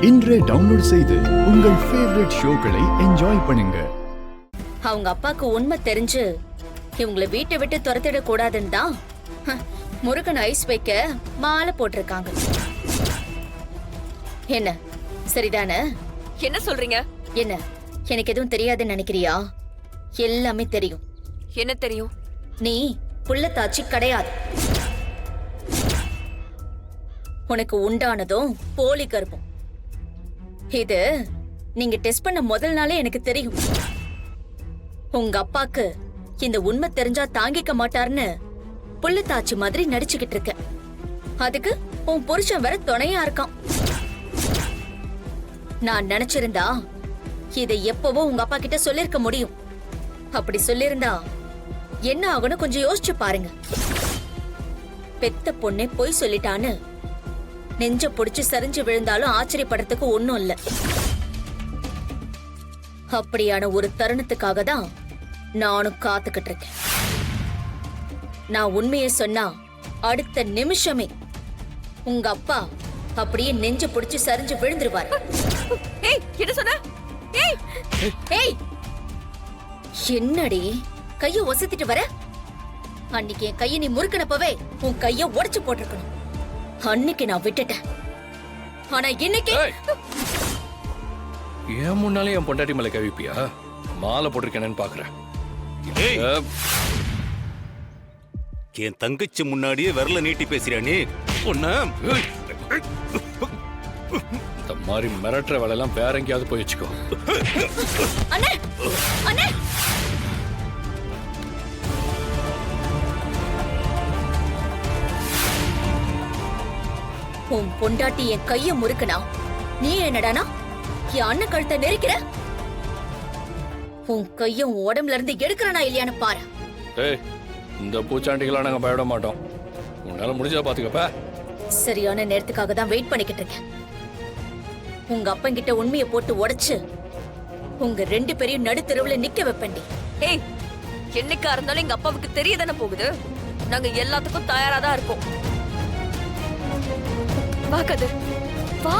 இன்றே டவுன்லோட் செய்து உங்கள் ஃபேவரட் ஷோக்களை என்ஜாய் பண்ணுங்க. அவங்க அப்பாக்கு உண்மை தெரிஞ்சு இவங்களை வீட்டை விட்டு துரத்திட கூடாதுன்னு தான் முருகன் ஐஸ் வைக்க மாலை போட்டிருக்காங்க. என்ன சரிதானே? என்ன சொல்றீங்க? என்ன எனக்கு எதுவும் தெரியாதுன்னு நினைக்கிறியா? எல்லாமே தெரியும். என்ன தெரியும்? நீ புள்ளத்தாச்சி கிடையாது. உனக்கு உண்டானதும் போலி கர்ப்பம். இது நீங்க டெஸ்ட் பண்ண முதல் நாளே எனக்கு தெரியும். உங்க அப்பாக்கு இந்த உண்மை தெரிஞ்சா தாங்கிக்க மாட்டார்னு புள்ளத்தாச்சி மாதிரி நடிச்சுக்கிட்டு இருக்க. அதுக்கு உன் புருஷன் வேற துணையா இருக்கான். நான் நினைச்சிருந்தா இதை எப்பவோ உங்க அப்பா கிட்ட சொல்லிருக்க முடியும். அப்படி சொல்லிருந்தா என்ன ஆகும்னு கொஞ்சம் யோசிச்சு பாருங்க. பெத்த பொண்ணே பொய் சொல்லிட்டான்னு நெஞ்ச புடிச்சு சரிஞ்சு விழுந்தாலும் ஆச்சரியப்படுறதுக்கு ஒண்ணும் இல்ல. அப்படியான ஒரு தருணத்துக்காக தான் நானும் காத்துக்கிட்டு இருக்கேன். நான் உண்மையை சொன்னா அடுத்த நிமிஷமே உங்க அப்பா அப்படியே நெஞ்ச புடிச்சு சரிஞ்சு விழுந்துருவாரு. ஏய், என்ன சொன்ன? ஏய், ஏய், என்னடி கைய ஒசத்திட்டு வர? அன்னைக்கு என் கைய நீ முறுக்கினப்பவே உன் கைய உடைச்சு போட்டிருக்கணும். அன்னைக்கு நான் விட்டுட்டேன். ஆனா இன்னைக்கு ஏன் முன்னாலே என் பொண்டாட்டி மேல கவிப்பியா? மாலை போட்டிருக்கேன்னு பாக்குறேன். என் தங்கச்சி முன்னாடியே விரல நீட்டி பேசுறியா நீ? இந்த மாதிரி மிரட்டுற வேலை எல்லாம் வேற எங்கேயாவது போய் வச்சுக்கோ. அண்ணே, அண்ணே, உன் பொண்டாட்டி என் கைய முறுக்குனா நீ என்னடானா என் அண்ணன் கழுத்தை நெரிக்கிற? உன் கைய உன் உடம்புல இருந்து எடுக்கிறனா இல்லையான்னு பாரு. ஏய், இந்த பூச்சாண்டிகளா நாங்க பயப்பட மாட்டோம். உன்னால முடிஞ்சா பாத்துக்கப்ப. சரியான நேரத்துக்காக தான் வெயிட் பண்ணிக்கிட்டு இருக்கேன். உங்க அப்பங்கிட்ட உண்மையை போட்டு உடைச்சு உங்க ரெண்டு பேரையும் நடுத்தெருவுல நிக்க வைப்பண்டி. ஏய், என்னைக்கா இருந்தாலும் எங்க அப்பாவுக்கு தெரியதானே போகுது. நாங்க எல்லாத்துக்கும் தயாரா தான் இருக்கோம். வா கதிர், வா.